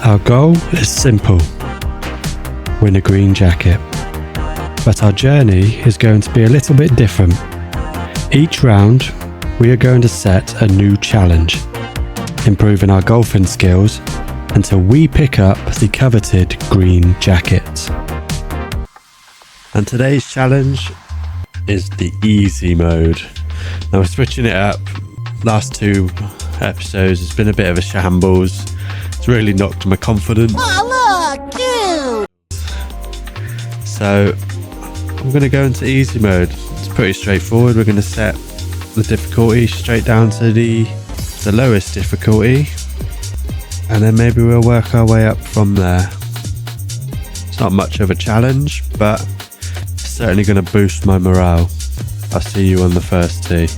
Our goal is simple: win a green jacket. But our journey is going to be a little bit different. Each round, we are going to set a new challenge, improving our golfing skills until we pick up the coveted green jacket. And today's challenge is the easy mode. Now we're switching it up. Last two episodes, it's been a bit of a shambles. It's really knocked my confidence. Oh, look, cute! So I'm going to go into easy mode. It's pretty straightforward. We're going to set the difficulty straight down to the lowest difficulty, and then maybe we'll work our way up from there. It's not much of a challenge, but it's certainly going to boost my morale. I'll see you on the first tee.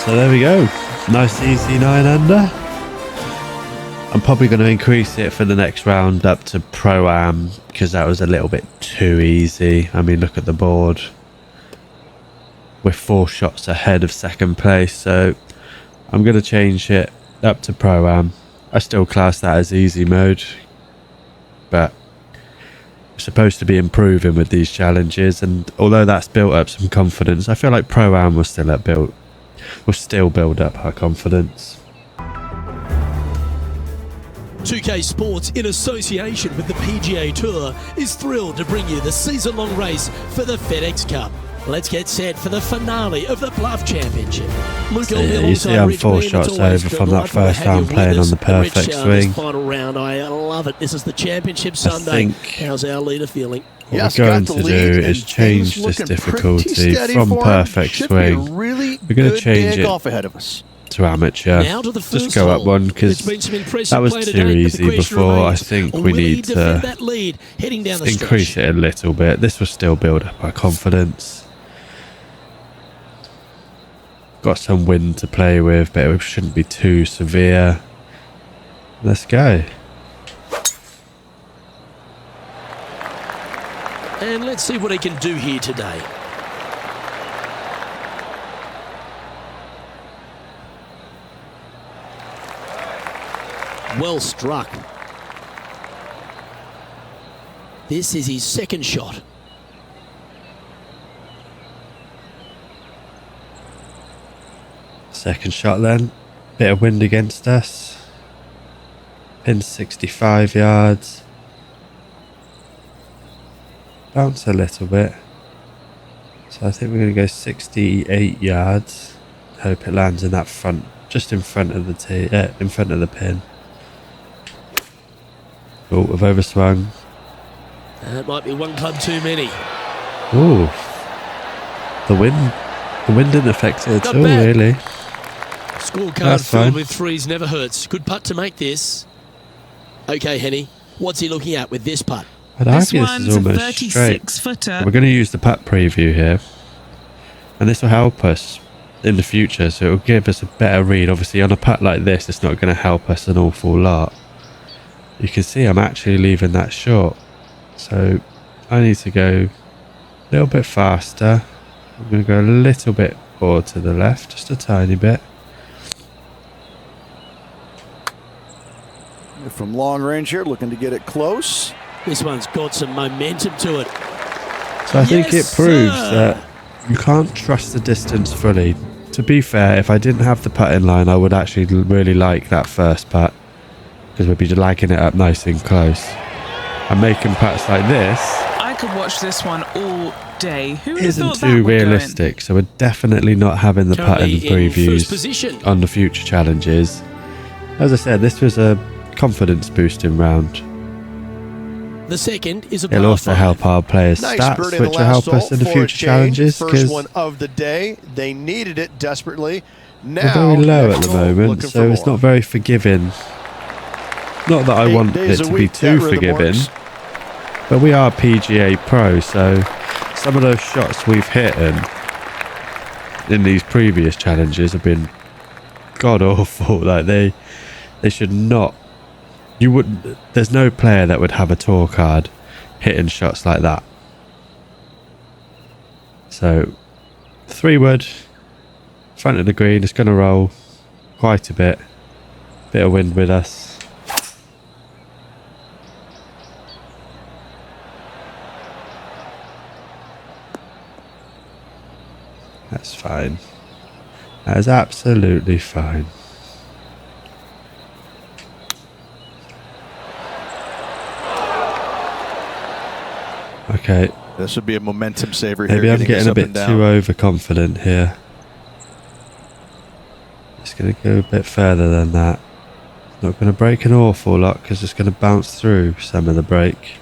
So there we go, nice easy 9 under. I'm probably going to increase it for the next round up to Pro-Am because that was a little bit too easy. I mean, look at the board. We're 4 shots ahead of second place, so I'm going to change it up to Pro-Am. I still class that as easy mode, but we're supposed to be improving with these challenges, and although that's built up some confidence, I feel like Pro-Am will still build up our confidence. 2K Sports, in association with the PGA Tour, is thrilled to bring you the season-long race for the FedEx Cup. Let's get set for the finale of the Bluff Championship. You see I'm 4 shots over from that first round playing on the perfect swing. Final round, I love it. This is the championship Sunday. How's our leader feeling? What we're going to do is change this difficulty from perfect swing. We're going to change it to amateur. Just go up one because that was too easy before. I think we need to increase it a little bit. This will still build up our confidence. Got some wind to play with, but it shouldn't be too severe. Let's go. And let's see what he can do here today. Well struck. This is his second shot. Second shot then. Bit of wind against us. Pin 65 yards. Bounce a little bit. So I think we're going to go 68 yards. Hope it lands in that front, just in front of the tee, in front of the pin. Oh, we've overswung. That might be one club too many. Ooh. The wind didn't affect it at all, really. Scorecard filled with threes never hurts. Good putt to make this. Okay, Henny, what's he looking at with this putt? I'd argue this is almost straight. Footer. We're going to use the putt preview here, and this will help us in the future, so it will give us a better read. Obviously on a putt like this, it's not going to help us an awful lot. You can see I'm actually leaving that short, So I need to go a little bit faster. I'm going to go a little bit or to the left, just a tiny bit. From long range here, looking to get it close. This one's got some momentum to it. So I think it Yes, proves sir. that you can't trust the distance fully. To be fair, if I didn't have the putting line, I would actually really like that first putt, because we'd be lagging it up nice and close. And making putts like this I could watch this one all day. Who would have isn't thought that too would go in? realistic, so we're definitely not having the Currently putting in first previews position. on the future challenges. As I said, this was a confidence boosting round. The second is a It'll par also five. help our players' Nice stats, birdie in the which will last help us hole in the for a future change. challenges, First because one of the day. They needed it desperately. we're Now very low next at the hole, moment, looking so for it's more. not very forgiving. Not that I 8 want days it a to be week, too that rhythm forgiving, works. but we are PGA Pro, so some of those shots we've hit in these previous challenges have been god awful. Like they should not. You wouldn't. There's no player that would have a tour card hitting shots like that. So 3-wood, front of the green. It's going to roll quite a bit. Bit of wind with us. That's fine. That is absolutely fine. Okay, This would be a momentum saver here. maybe I'm getting this a up bit and down. too overconfident here. It's going to go a bit further than that. Not going to break an awful lot, because it's going to bounce through some of the break.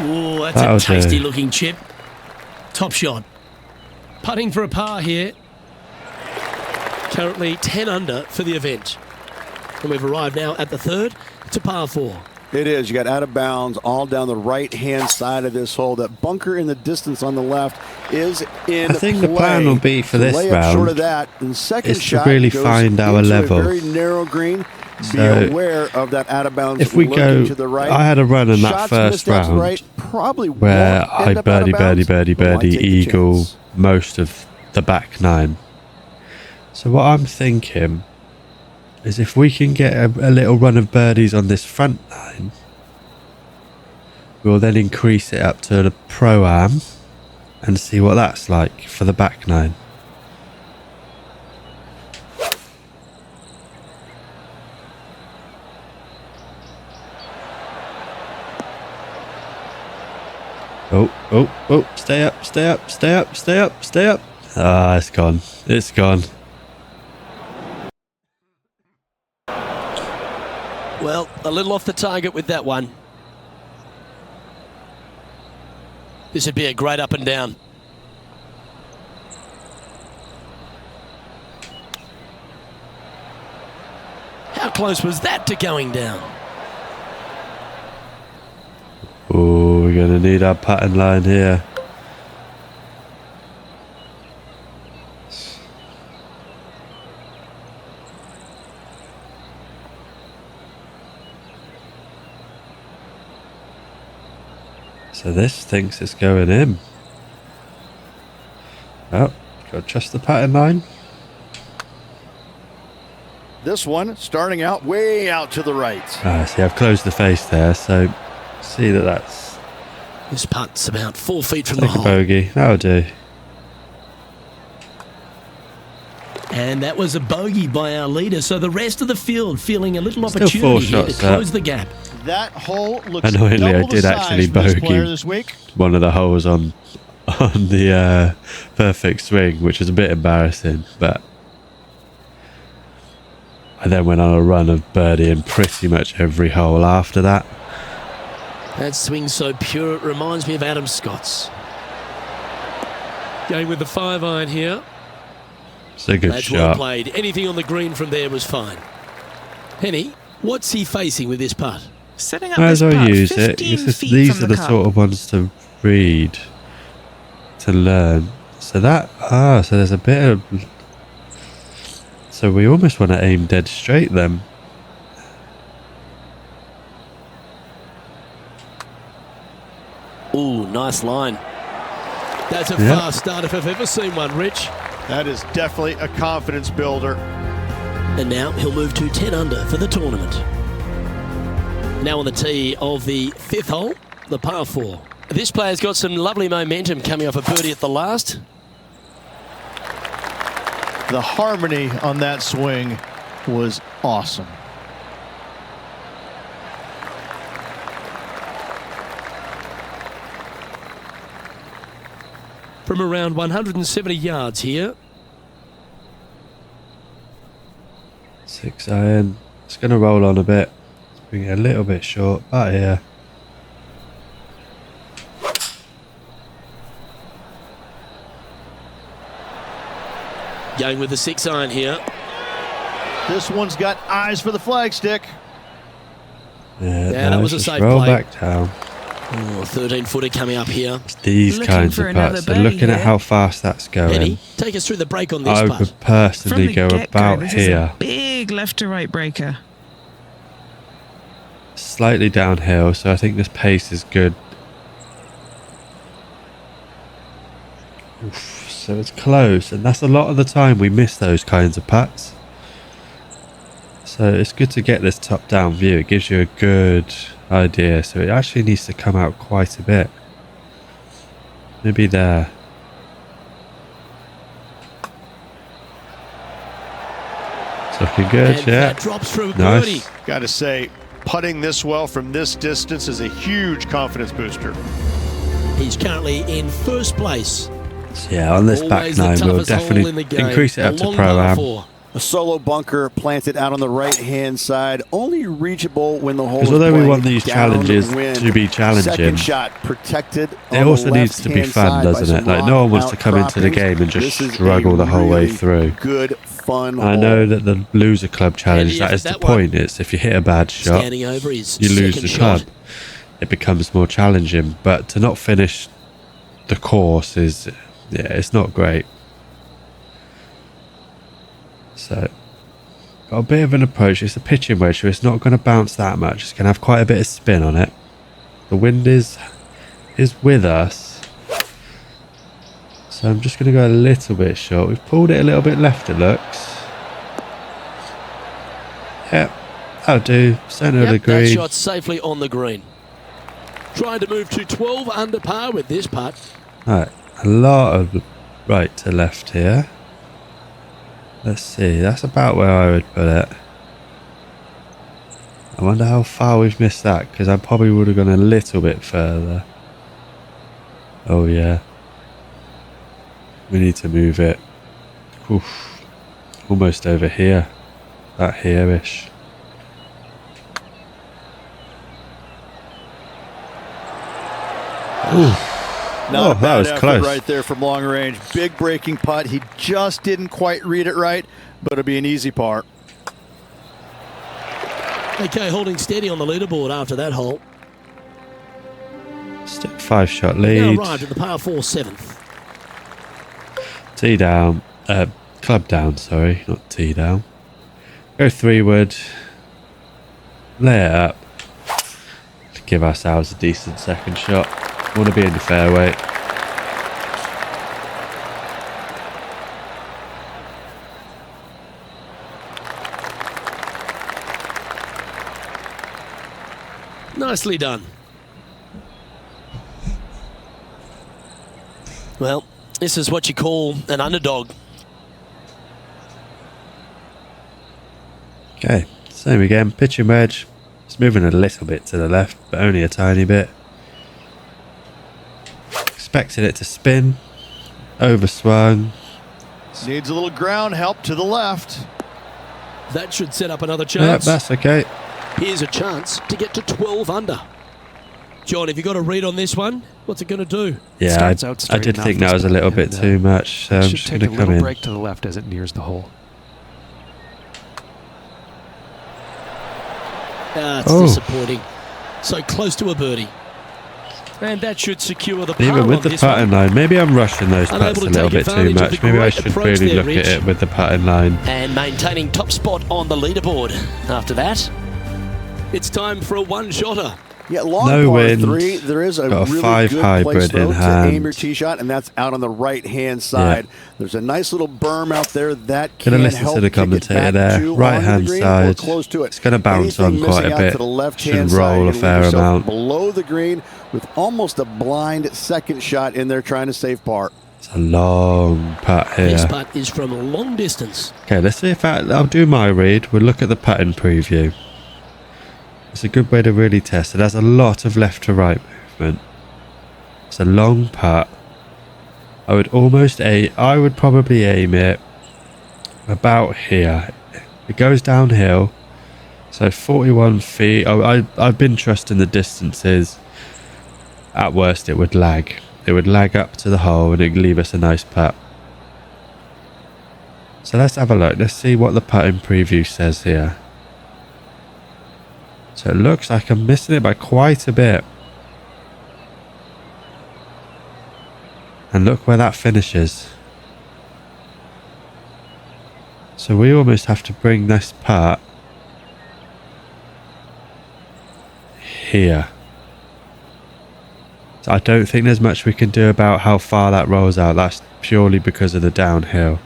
Ooh, that's That'll a tasty do. looking chip. Top shot. Putting for a par here. Currently 10 under for the event. And we've arrived now at the third. It's a par 4. It is. You got out of bounds all down the right-hand side of this hole. That bunker in the distance on the left is in I think the play. plan will be for this Layup short round of that. And second is to shot really goes find our into level. A very narrow green. So, be aware of that out of bounds. if we lurking go, to the right. I had a run in that Shots first missed out to the round right, probably where won't I end up out of birdie, bounds, but why birdie, take the eagle chance? most of the back 9. So what I'm thinking is if we can get a little run of birdies on this front 9, we'll then increase it up to the Pro-Am and see what that's like for the back 9. Oh, stay up. Ah, it's gone. It's gone. Well, a little off the target with that one. This would be a great up and down. How close was that to going down? Oh, we're going to need our pattern line here. So this thinks it's going in. Oh, got to trust the pattern line. This one starting out way out to the right. Ah, see, I've closed the face there, so see that that's This putt's about 4 feet from the like a hole. bogey. That'll do. And that was a bogey by our leader. So the rest of the field feeling a little Still 4 opportunity here to shots up. close the gap. That hole looks Annoyingly, I double the did size actually for this bogey player this week. one of the holes on the perfect swing, which was a bit embarrassing, but I then went on a run of birdie in pretty much every hole after that. That swing's so pure, it reminds me of Adam Scott's. Going with the 5-iron here. It's a good That's well shot. played. Anything on the green from there was fine. Henny, what's he facing with this putt? Setting up Might this as well putt use it. 15 It's just, feet these from are the cup. sort of ones to read, to learn. So that, so there's a bit of, so we almost want to aim dead straight then. Ooh, nice line. That's a fast start if I've ever seen one, Rich. That is definitely a confidence builder. And now he'll move to 10 under for the tournament. Now on the tee of the 5th hole, the par 4. This player's got some lovely momentum coming off a birdie at the last. The harmony on that swing was awesome. From around 170 yards here. 6 iron. It's going to roll on a bit. Let's bring it a little bit short. About here. Going with the 6 iron here. This one's got eyes for the flagstick. Yeah, that was a just safe roll play. back down. Oh, 13-footer coming up here. It's these Looking kinds for of another putts. So birdie looking at here. how fast that's going, Eddie, take us through the break on this I putt. would From personally the go get-go, about this is here. a big left to right breaker. Slightly downhill, so I think this pace is good. Oof, so it's close, and that's a lot of the time we miss those kinds of putts. So it's good to get this top-down view. It gives you a good idea. So it actually needs to come out quite a bit. Maybe there. It's looking good, And yeah. that drops for a Nice. birdie. Got to say, putting this well from this distance is a huge confidence booster. He's currently in 1st place. Yeah, on this back Always the nine, we'll toughest hole in the definitely game. increase it up A to long par Pro-Am. 4. A solo bunker planted out on the right-hand side, only reachable when the hole is Because although we playing want these challenges downwind. to be challenging, Second shot protected. it on also the needs to be left-hand fun, side by doesn't it? some Like, no one wants rock to come into the outcroppings. game and just This is struggle a the whole way really through. Good, fun I hole. know that the loser club challenge, he that has is the that one. point. It's if you hit a bad shot, Standing over his you lose second the shot. club. It becomes more challenging. But to not finish the course is, yeah, it's not great. So, got a bit of an approach. It's a pitching wedge, so it's not going to bounce that much. It's going to have quite a bit of spin on it. The wind is with us. So I'm just going to go a little bit short. We've pulled it a little bit left, it looks. Yep, that'll do. Centre of the Yep, that green. shot safely on the green. Trying to move to 12 under par with this putt. Right, a lot of right to left here. Let's see, that's about where I would put it. I wonder how far we've missed that, because I probably would have gone a little bit further. Oh yeah. We need to move it. Oof. Almost over here. About here-ish. Not a that bad was effort close. right there from long range. Big breaking putt. He just didn't quite read it right, but it'll be an easy par. Okay, holding steady on the leaderboard after that hole. Stick 5-shot Now lead. arrived at the par 4 7th. Tee down. Club down, sorry. Not tee down. Go 3-wood. Lay it up. To give ourselves a decent second shot. Want to be in the fairway. Nicely done. Well, this is what you call an underdog. Okay, same again. Pitching wedge. It's moving a little bit to the left, but only a tiny bit. Expected it to spin. Overswung. Needs a little ground help to the left. That should set up another Yep, chance. that's okay. Here's a chance to get to 12 under. John, have you got a read on this one? What's it going to do? Yeah, Starts out I straight did enough think this that was a one, little bit and, too much, so I'm should just take going a to come little in. break to the left as it nears the hole. It's Oh. disappointing. So close to a birdie. And that should secure the par Even with on the this putting one. line, maybe I'm rushing those Unable putts to a little take bit too advantage of much. the Maybe I great should approach really there, look at Rich. it with the putting line. And maintaining top spot on the leaderboard. After that, it's time for a one-shotter. Yeah, long no par wind. 3. There is a Got a really 5 good hybrid place, though, in to hand. aim your tee shot, and that's out on the right-hand side. There's a nice little berm out there that Gonna can listen help to the kick it commentator back there. to Right onto hand the green side. or close to it. It's going to bounce Anything on quite missing a out bit. to the left-hand Should side, roll you're a gonna leave fair yourself amount. below the green with almost a blind second shot in there trying to save par. It's a long putt This here. putt is from a long distance. Okay, let's see if I'll do my read. We'll look at the putting preview. It's a good way to really test it. There's a lot of left to right movement. It's a long putt. I would probably aim it about here. It goes downhill, so 41 feet. I've been trusting the distances. At worst, it would lag. It would lag up to the hole and it would leave us a nice putt. So let's have a look. Let's see what the putting preview says here. So it looks like I'm missing it by quite a bit. And look where that finishes. So we almost have to bring this putt here. So I don't think there's much we can do about how far that rolls out. That's purely because of the downhill.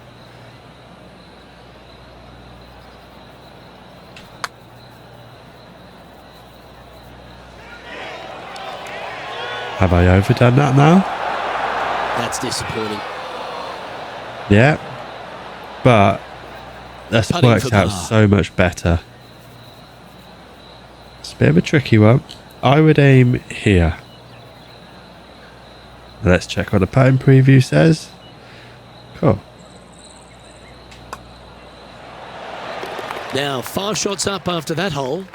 Have I overdone that now? That's disappointing. Yeah. But that's Putting worked for out par. so much better. It's a bit of a tricky one. I would aim here. Let's check what the putting preview says. Cool. Now 5 shots up after that hole.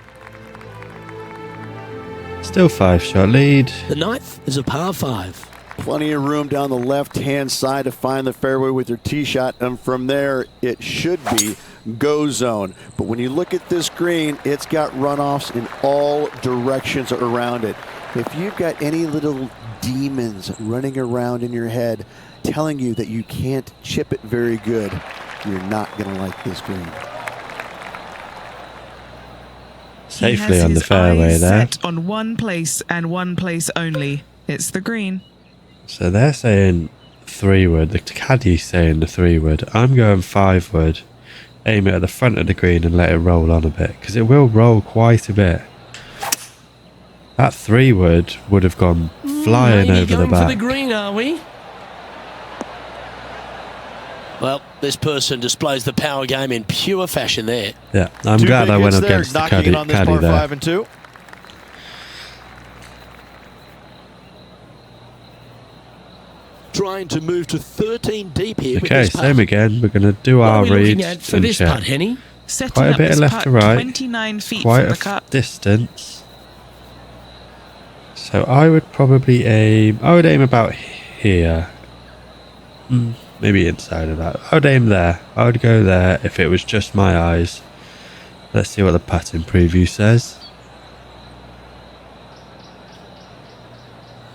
Still 5-shot lead. The 9th is a par 5. Plenty of room down the left-hand side to find the fairway with your tee shot, and from there it should be go zone. But when you look at this green, it's got runoffs in all directions around it. If you've got any little demons running around in your head telling you that you can't chip it very good, you're not going to like this green. Safely He on the has his fairway eyes there. set on one place and one place only. It's the green. So they're saying 3-wood. The caddy's saying the 3-wood. I'm going 5-wood. Aim it at the front of the green and let it roll on a bit, because it will roll quite a bit. That 3-wood would have gone flying Maybe over the going back. for the green, are we? Well, this person displays the power game in pure fashion there. Yeah, I'm Two glad big I went hits there, against the knocking caddy, it on this caddy par there. 5 and 2. Trying to move to 13 deep here with Okay, this putt. same again. We're going to do What are our we looking read at for and this check. putt, Henny? Setting Quite a up bit of this left putt to right. 29 feet Quite from a the cup. distance. So I would probably aim. I would aim about here. Maybe inside of that. I would aim there. I would go there if it was just my eyes. Let's see what the putting preview says.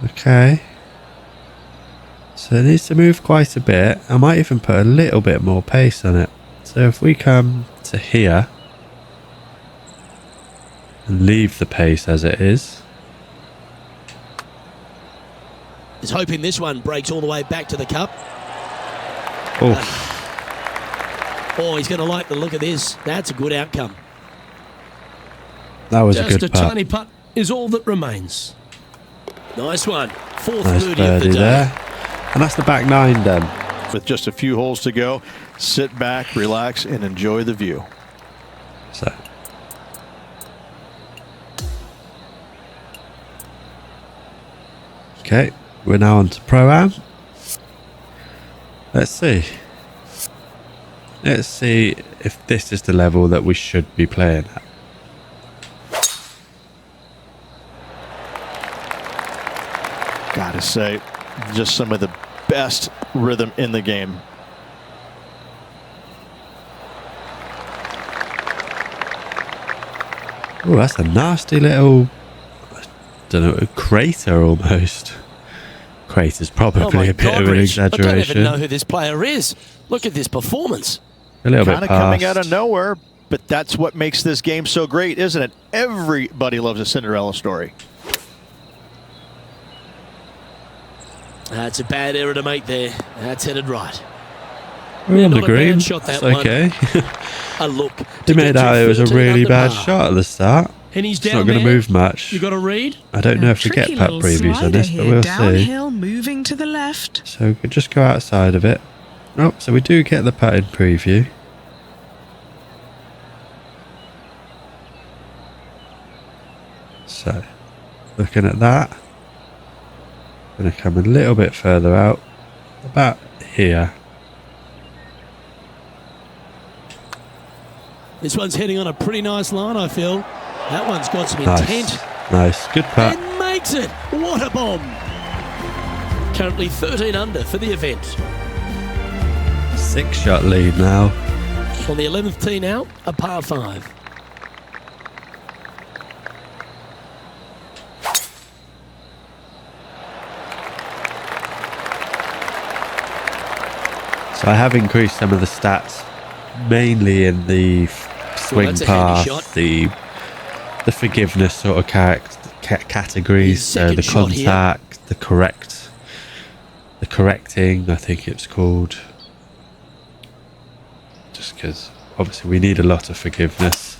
Okay. So it needs to move quite a bit. I might even put a little bit more pace on it. So if we come to here and leave the pace as it is. He's hoping this one breaks all the way back to the cup. Oh, Oh, he's going to like the look of this. That's a good outcome. that was Just a good a putt. tiny putt is all that remains. Nice one. Fourth Nice birdie of the birdie day. there. And that's the back 9 done. With just a few holes to go, sit back, relax, and enjoy the view. So. Okay, we're now on to Pro-Am. Let's see. Let's see if this is the level that we should be playing at. Gotta say, just some of the best rhythm in the game. Oh, that's a nasty little, I don't know, a crater almost. Crater's probably Oh my a bit God, of an Rich. I don't exaggeration. even know who this player is. Look at this performance. A little Kind bit of coming past. out of nowhere, but that's what makes this game so great, isn't it? Everybody loves a Cinderella story. That's a bad error to make there. That's headed right. We're on the not a bad green. shot, that It's okay. A look. They to made get out to it was a 13 really under bad par. shot at the start. And he's It's down not going to there. move much. You got a read? I don't know if we get Tricky putt little previews on slider this, but here, we'll see. downhill, moving to the left. So we could just go outside of it. Oh, so we do get the putting preview. So, looking at that, going to come a little bit further out, about here. This one's heading on a pretty nice line, I feel. That one's got some Nice, intent. nice, good putt. And makes it. What a bomb. Currently 13 under for the event. 6-shot lead now. On the 11th tee now, a par 5. So I have increased some of the stats, mainly in the swing that's a handy path, shot. the forgiveness sort of categories, His so second the shot here. contact, the correcting, I think it's called. Just because obviously we need a lot of forgiveness.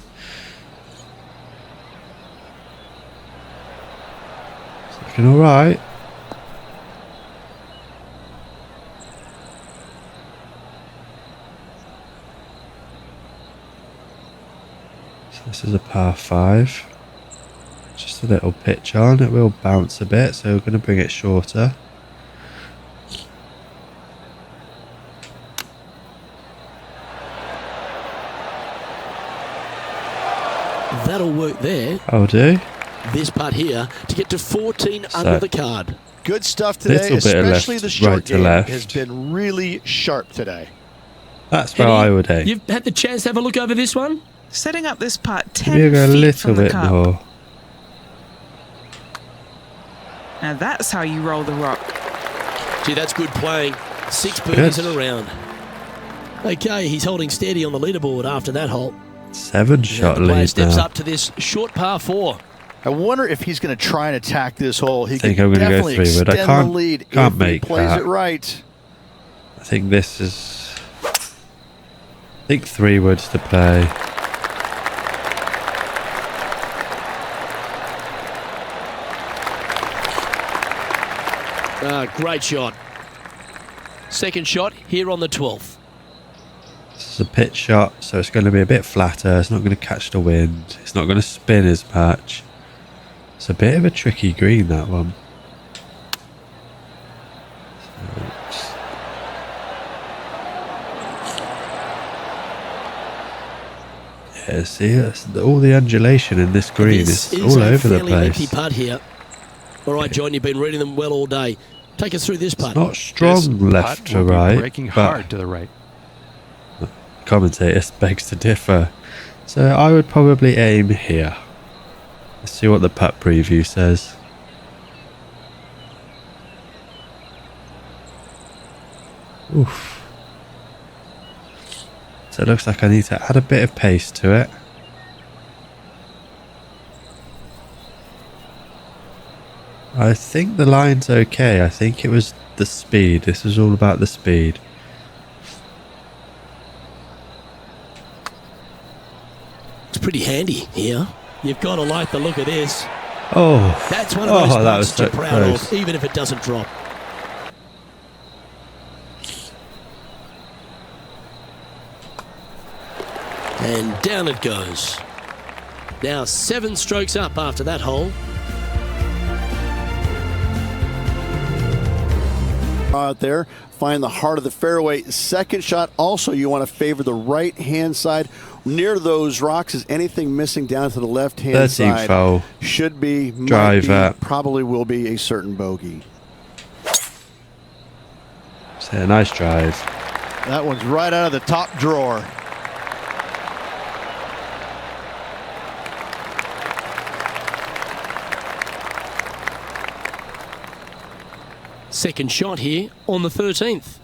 It's looking all right. This is a par 5. Just a little pitch on. It will bounce a bit, so we're going to bring it shorter. That'll work there. I'll do. This putt here to get to 14 under the card. Good stuff today, Little bit of especially left, the short right to game left. has been really sharp today. That's where Eddie, I would aim. You've had the chance to have a look over this one? Setting up this putt 10 Maybe go a feet little from the bit cup. more. Now that's how you roll the rock. Gee, that's good playing. 6 birdies in a round. Okay, he's holding steady on the leaderboard after that hole. 7-shot The player lead steps now. up to this short par 4. I wonder if he's going to try and attack this hole. He think could I'm gonna go definitely 3 wood. I extend can't- the lead can't if make he plays that. it right. I think this is... I think 3 woods to play. Great shot. Second shot here on the 12th. This is a pitch shot, so it's going to be a bit flatter. It's not going to catch the wind. It's not going to spin as much. It's a bit of a tricky green, that one. Yeah, see, that's all the undulation in this green. This It's is all a over the fairly lengthy place. putt here. All right, John, you've been reading them well all day. Take us through this putt. Not strong left Putt to will be right, breaking but hard to the right. commentator begs to differ. So I would probably aim here. Let's see what the putt preview says. Oof. So it looks like I need to add a bit of pace to it. I think the line's okay. I think it was the speed. This is all about the speed. It's pretty handy here. You've got to like the look of this. Oh, That's one of those that putts was that you're so proud close. of, even if it doesn't drop. And down it goes. Now 7 strokes up after that hole. Out there, find the heart of the fairway. Second shot, also you want to favor the right-hand side. Near those rocks is anything missing down to the left-hand 13th side. hole. Should be, might Driver. be, probably will be a certain bogey. So a nice drive. That one's right out of the top drawer. Second shot here on the 13th.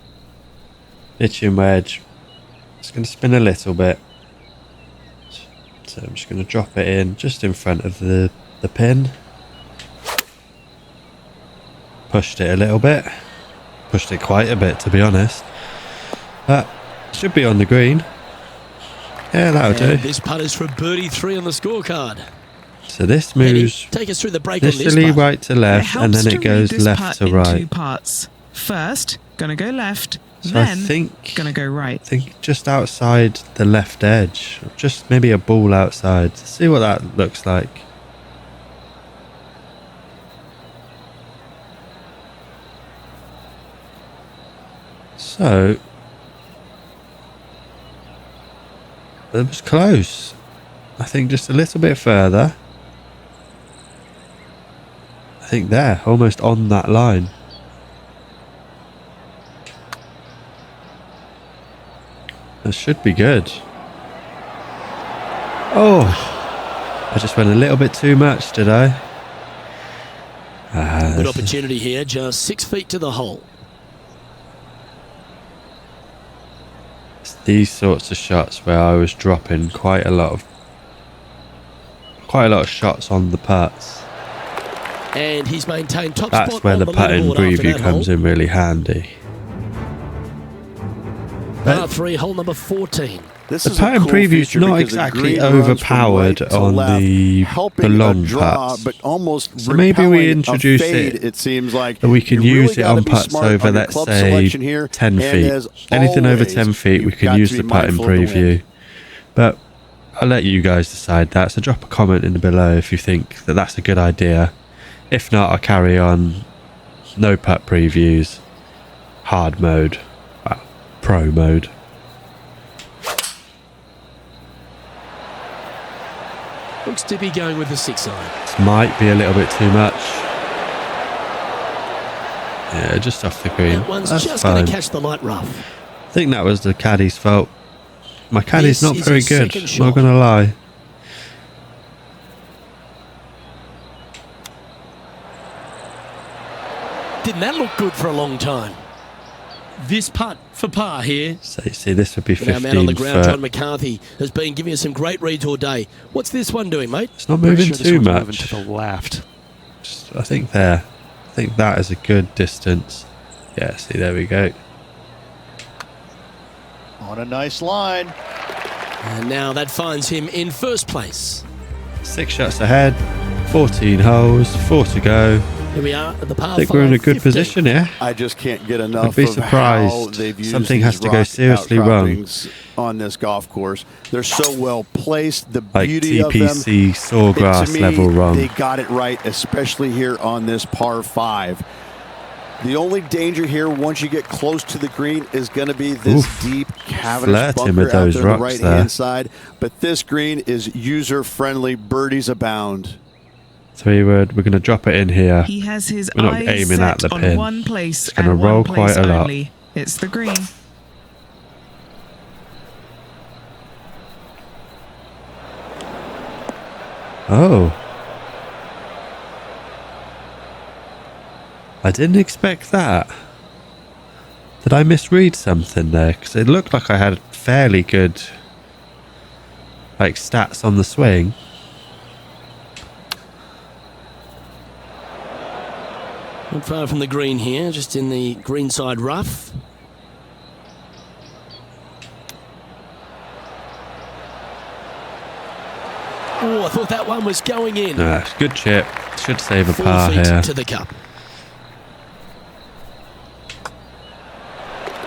Pitching wedge. It's going to spin a little bit. So I'm just going to drop it in just in front of the pin. Pushed it a little bit. Pushed it quite a bit, to be honest. Should be on the green. Yeah, that'll do. This putt is for birdie 3 on the scorecard. So this Henny, moves take us through the break on this initially putt. right to left, and then it goes left to In right. 2 parts. First, gonna go left. So then I think gonna go right. just outside the left edge, just maybe a ball outside. See what that looks like. So it was close. I think just a little bit further. I think there, almost on that line. That should be good. Oh, I just went a little bit too much, did I? Good opportunity here, just 6 feet to the hole. It's these sorts of shots where I was dropping quite a lot of shots on the putts. And he's maintained top spot. That's where on the putting leaderboard after preview that comes hole. in really handy. Par 3, hole number 14. This The is a pattern cool preview's feature not because the exactly green runs from overpowered right to on left, the helping long a draw, putts. but almost So maybe we repelling a introduce fade, it it seems like. that we can You use really it on gotta be putts smart over, on your let's club say, selection here, 10 and feet. as Anything over always, 10 feet, we you've can got use to the be pattern mindful of the wind. preview. But I'll let you guys decide that. So drop a comment in the below if you think that that's a good idea. If not, I'll carry on. No putt previews. Hard mode. Well, pro mode. Looks to be going with the 6 iron. This might be a little bit too much. Yeah, just off the green. That one's That's just going fine. to catch the light rough. I think that was the caddy's fault. My caddy's This not is very his good, second not shot. gonna lie. Didn't that look good for a long time? This putt for par here. So you see, this would be And our man on the 15 ground, John foot. McCarthy, has been giving us some great reads all day. What's this one doing, mate? It's not Pretty moving sure this too one's moving much. to the left. Just, I think there. I think that is a good distance. Yeah, see, there we go. On a nice line. And now that finds him in first place. 6 shots ahead, 14 holes, 4 to go. Here we are at the par I think we're in a good 15. position here. I just can't get enough I'd be of how surprised. they've used Something these has to go rock seriously wrong. outcroppings on this golf course. They're so well placed. The Like beauty of them. TPC sawgrass to me, level wrong. They got it right, especially here on this par 5. The only danger here, once you get close to the green, is going to be this deep cavernous Flirting bunker with out those there on the rocks right-hand there. side. But this green is user-friendly. Birdies abound. 3 wood. We're going to drop it in here. He has his We're not eyes aiming set at the on pin. one place It's gonna and roll one place quite a lot. only. It's the green. Oh. I didn't expect that. Did I misread something there? Because it looked like I had fairly good stats on the swing. Not far from the green here, just in the greenside rough. Oh, I thought that one was going in. Good chip. Should save a 4 par feet here. to the cup.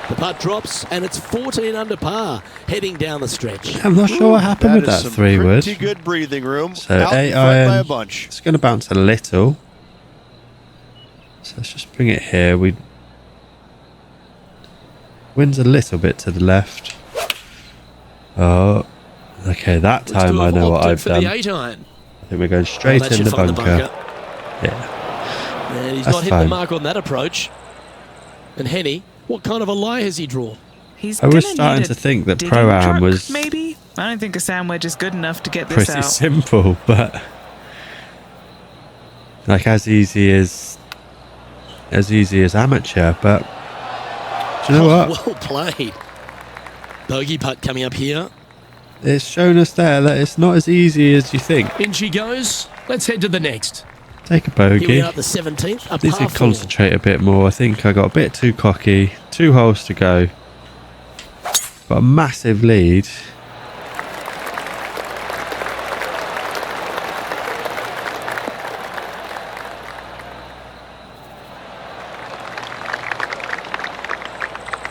The putt drops, and it's 14 under par, heading down the stretch. I'm not sure what happened with is that some 3 wood. Pretty good breathing room. So Out in 8 front by a iron. bunch. It's going to bounce a little. So let's just bring it here. Wind's a little bit to the left. Oh, okay. That Looks time to I have know what opted I've for done. the 8 iron. I think we're going straight that in should the find bunker. Yeah. And he's That's not hit fine. the mark on that approach. And Henny, what kind of a lie has he drawn? He's I was gonna starting need a to think that digging Pro-Am truck, was maybe. I don't think a sand wedge is good enough to get this pretty out. simple, but like as easy as amateur. But do you know what? Well played. Bogey putt coming up here. It's shown us there that it's not as easy as you think. In she goes. Let's head to the next. Take a Here we bogey. are at the 17th. A Need par to 4. concentrate a bit more. I think I got a bit too cocky. 2 holes to go. Got a massive lead.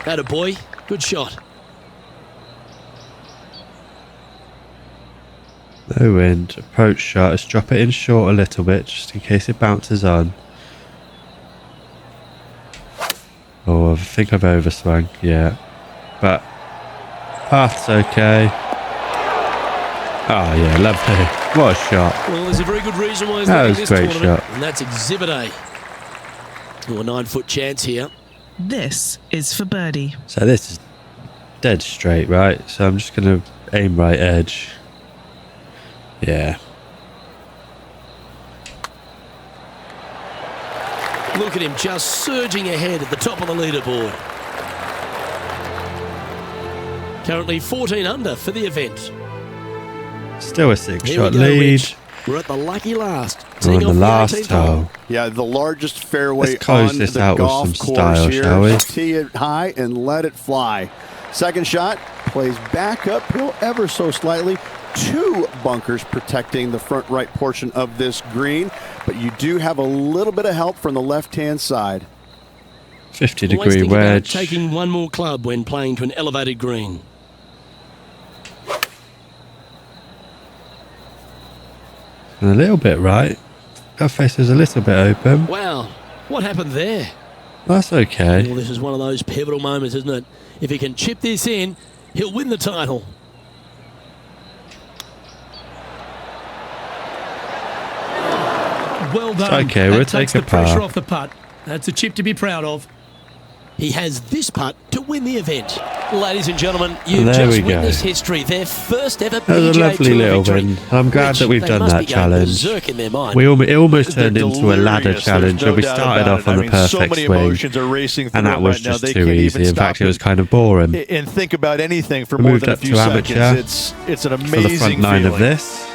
Atta boy. Good shot. No wind. Approach shot. Let's drop it in short a little bit just in case it bounces on. Oh, I think I've overswung. Yeah. But path's okay. Oh yeah, lovely. What a shot. Well, there's a very good reason why he's That leading was this a great tournament, shot. and that's Exhibit A. Oh, a 9-foot chance here. This is for birdie. So this is dead straight, right? So I'm just going to aim right edge. Yeah. Look at him just surging ahead at the top of the leaderboard. Currently 14 under for the event. Still a Here 6-shot we go, lead. Rich. We're at the lucky last. We're on Teeing the off last 18th hole. Yeah, the largest fairway Let's close on this the out with golf some course style, here. shall we? Tee it high and let it fly. Second shot plays back uphill ever so slightly. 2 bunkers protecting the front right portion of this green, but you do have a little bit of help from the left-hand side. 50 Always degree think about wedge. taking one more club when playing to an elevated green. And a little bit right. Our face is a little bit open. Wow, what happened there? That's okay. Well, this is one of those pivotal moments, isn't it? If he can chip this in, he'll win the title. Well done. okay, we'll That takes take the a par. pressure off the putt. That's a chip to be proud of. He has this putt to win the event. Ladies and gentlemen, you've There we just go. witnessed history. Their first ever That was a PGA lovely Tour little victory. win. I'm glad Rich, that we've they done must that be going challenge. berserk in their mind. It almost turned They're into a ladder delirious. challenge There's no where we doubt started about off it. on I the mean, so perfect many swing. emotions are racing through And that it was right now. just They too can't even easy. In stop fact, it was kind of boring. and think about anything for We more moved than a up few to seconds. amateur It's an For the amazing front 9 of feeling. this.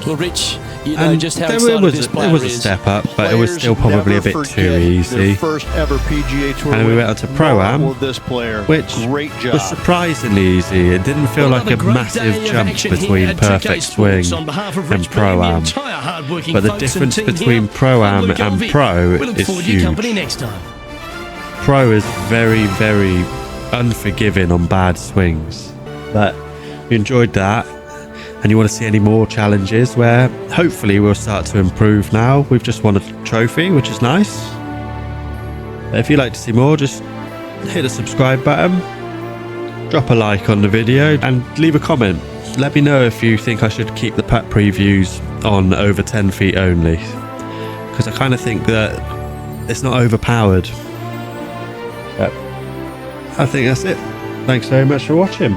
Well, Rich, you know And just how there excited was this a, player it was a is. step up, but it was still Players probably a never bit too forget easy. Their first ever PGA Tour And then we win. went on to Pro-Am, Nor will this player. which Great job. was surprisingly easy. It didn't feel like Another a great massive day of jump action here between at 2K perfect swing Sports on behalf of and Rich Payne and the Pro-Am. entire hard-working But the folks and difference team between here. Pro-Am I'm Luke and Elvey. Pro We look is forward to your company huge. next time. Pro is very, very unforgiving on bad swings. But you enjoyed that, and you want to see any more challenges where hopefully we'll start to improve now. We've just won a trophy, which is nice. But if you'd like to see more, just hit the subscribe button, drop a like on the video, and leave a comment. Let me know if you think I should keep the putt previews on over 10 feet only, because I kind of think that it's not overpowered. But I think that's it. Thanks very much for watching.